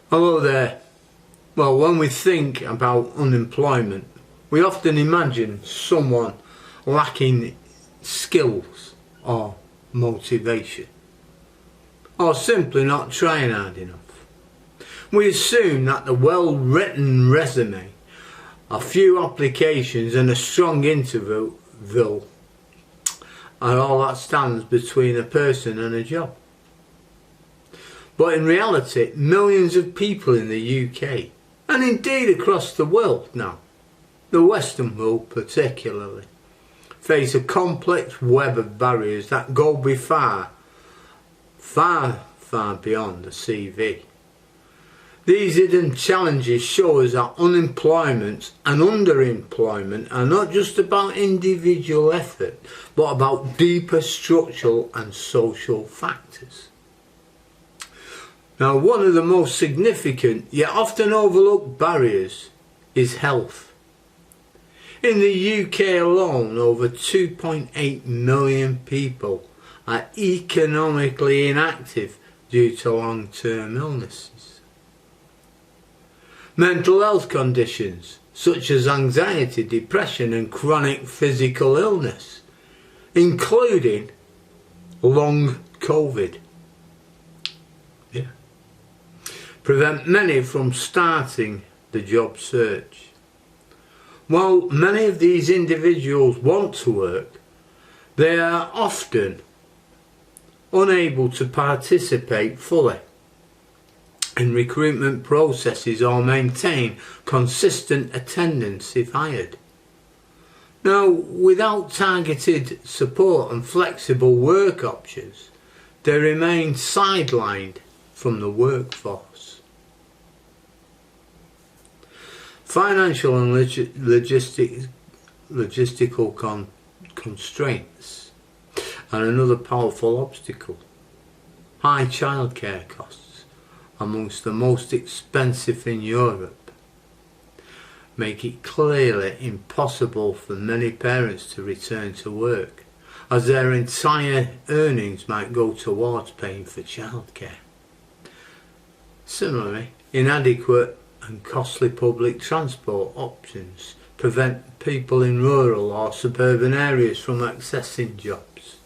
Hello there. Well, when we think about unemployment, we often imagine someone lacking skills or motivation, or simply not trying hard enough. We assume that the well-written resume, a few applications and a strong interview are all that stands between a person and a job. But in reality, millions of people in the UK, and indeed across the world now, the Western world particularly, face a complex web of barriers that go far beyond the CV. These hidden challenges show us that unemployment and underemployment are not just about individual effort, but about deeper structural and social factors. Now, one of the most significant yet often overlooked barriers is health. In the UK alone, over 2.8 million people are economically inactive due to long-term illnesses. Mental health conditions such as anxiety, depression and chronic physical illness, including long COVID, prevent many from starting the job search. While many of these individuals want to work, they are often unable to participate fully in recruitment processes or maintain consistent attendance if hired. Now, without targeted support and flexible work options, they remain sidelined from the workforce. Financial and logistical constraints are another powerful obstacle. High childcare costs, amongst the most expensive in Europe, make it clearly impossible for many parents to return to work, as their entire earnings might go towards paying for childcare. Similarly, inadequate and costly public transport options prevent people in rural or suburban areas from accessing jobs,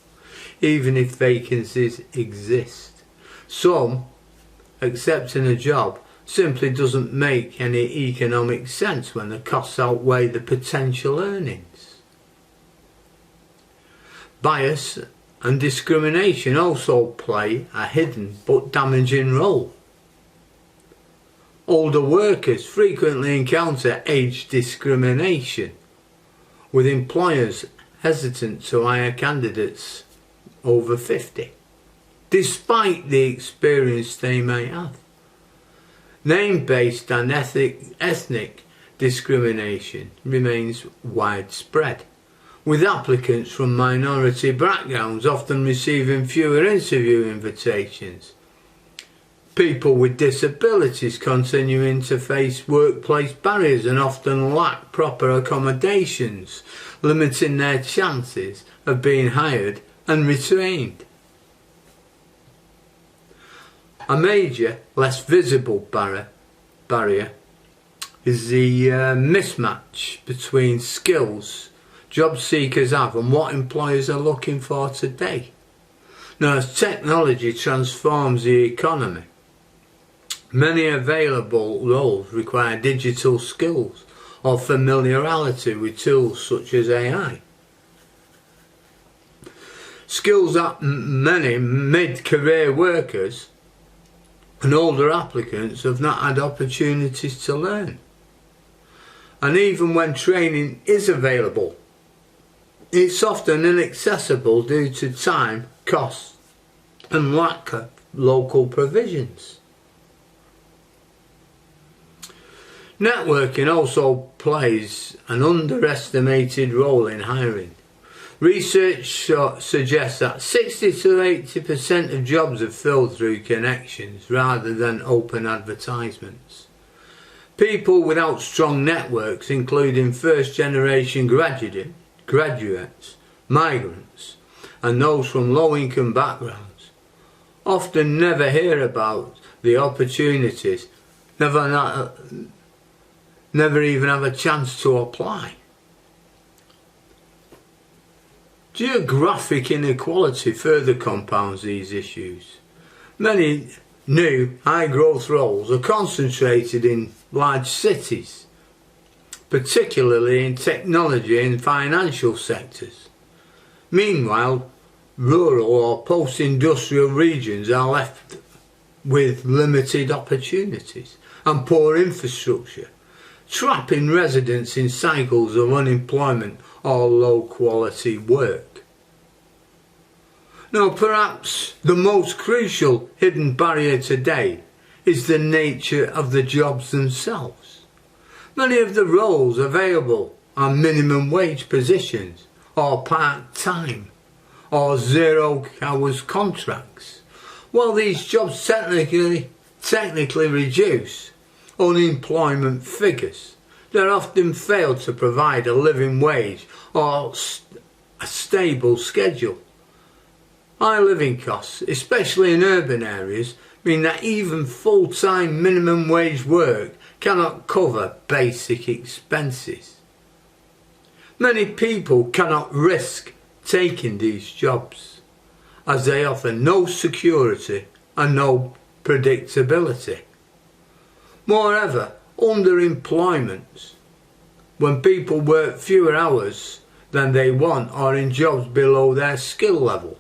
even if vacancies exist. Some, accepting a job simply doesn't make any economic sense when the costs outweigh the potential earnings. Bias and discrimination also play a hidden but damaging role. Older workers frequently encounter age discrimination, with employers hesitant to hire candidates over 50, despite the experience they may have. Name-based and ethnic discrimination remains widespread, with applicants from minority backgrounds often receiving fewer interview invitations. People with disabilities continuing to face workplace barriers and often lack proper accommodations, limiting their chances of being hired and retained. A major, less visible barrier is the mismatch between skills job seekers have and what employers are looking for today. Now, as technology transforms the economy, many available roles require digital skills or familiarity with tools such as AI. Skills that many mid-career workers and older applicants have not had opportunities to learn. And even when training is available, it's often inaccessible due to time, cost and lack of local provisions. Networking also plays an underestimated role in hiring. Research suggests that 60 to 80% of jobs are filled through connections rather than open advertisements. People without strong networks, including first-generation graduates, migrants, and those from low-income backgrounds, often never hear about the opportunities never even have a chance to apply. Geographic inequality further compounds these issues. Many new high-growth roles are concentrated in large cities, particularly in technology and financial sectors. Meanwhile, rural or post-industrial regions are left with limited opportunities and poor infrastructure, trapping residents in cycles of unemployment or low-quality work. Now, perhaps the most crucial hidden barrier today is the nature of the jobs themselves. Many of the roles available are minimum wage positions or part-time or 0 hours contracts. While these jobs technically reduce unemployment figures, they often fail to provide a living wage or a stable schedule. High living costs, especially in urban areas, mean that even full-time minimum wage work cannot cover basic expenses. Many people cannot risk taking these jobs, as they offer no security and no predictability. Moreover, underemployment, when people work fewer hours than they want or in jobs below their skill level,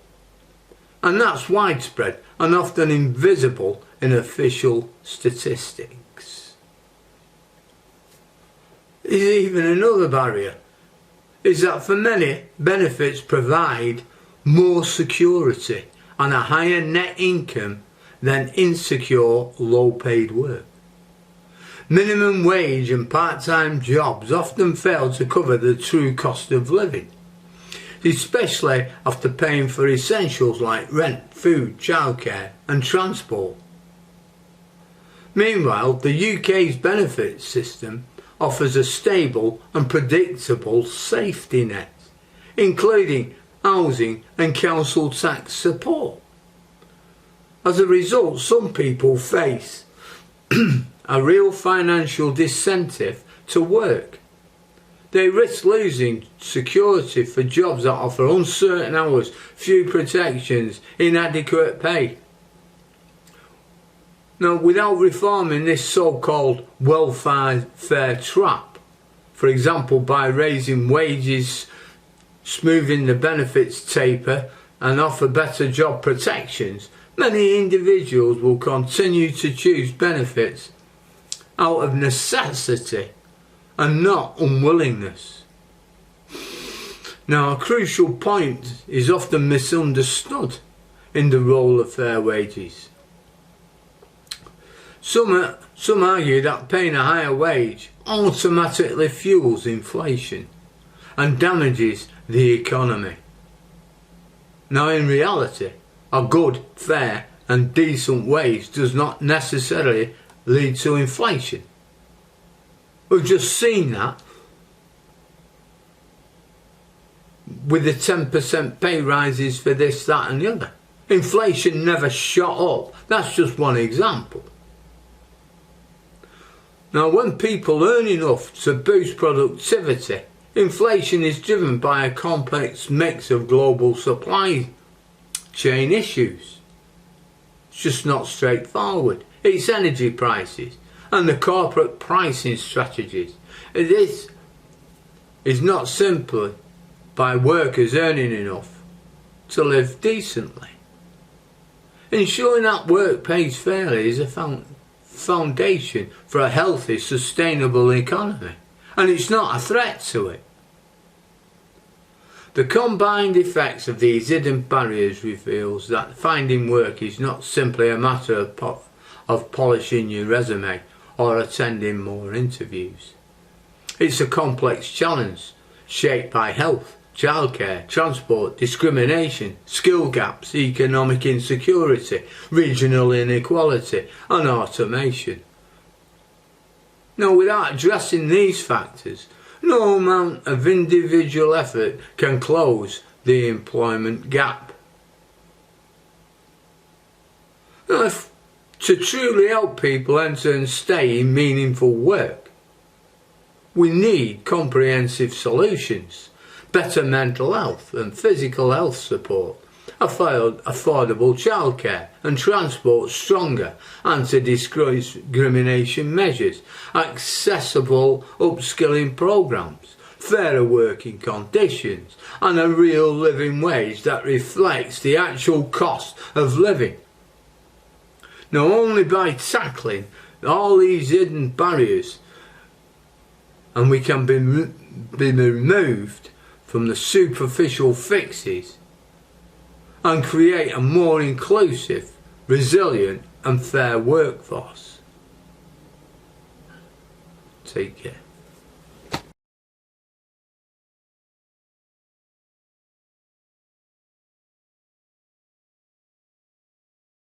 and that's widespread and often invisible in official statistics. Even another barrier is that for many, benefits provide more security and a higher net income than insecure, low-paid work. Minimum wage and part-time jobs often fail to cover the true cost of living, especially after paying for essentials like rent, food, childcare and transport. Meanwhile, the UK's benefits system offers a stable and predictable safety net, including housing and council tax support. As a result, some people face a real financial disincentive to work. They risk losing security for jobs that offer uncertain hours, few protections, inadequate pay. Now, without reforming this so-called welfare trap, for example by raising wages, smoothing the benefits taper and offer better job protections, many individuals will continue to choose benefits out of necessity and not unwillingness. Now, a crucial point is often misunderstood in the role of fair wages. Some argue that paying a higher wage automatically fuels inflation and damages the economy. Now, in reality, a good, fair and decent wage does not necessarily lead to inflation. We've just seen that with the 10% pay rises for this, that and the other. Inflation never shot up. That's just one example. Now, when people earn enough to boost productivity, inflation is driven by a complex mix of global supply chain issues. It's just not straightforward. It's energy prices and the corporate pricing strategies. This is not simply by workers earning enough to live decently. Ensuring that work pays fairly is a foundation for a healthy, sustainable economy, and it's not a threat to it. The combined effects of these hidden barriers reveals that finding work is not simply a matter of polishing your resume or attending more interviews. It's a complex challenge shaped by health, childcare, transport, discrimination, skill gaps, economic insecurity, regional inequality and automation. Now, without addressing these factors, no amount of individual effort can close the employment gap. Now, if To truly help people enter and stay in meaningful work, we need comprehensive solutions, better mental health and physical health support, affordable childcare and transport, stronger anti-discrimination measures, accessible upskilling programs, fairer working conditions, and a real living wage that reflects the actual cost of living. Now, only by tackling all these hidden barriers and we can be removed from the superficial fixes and create a more inclusive, resilient and fair workforce. Take care.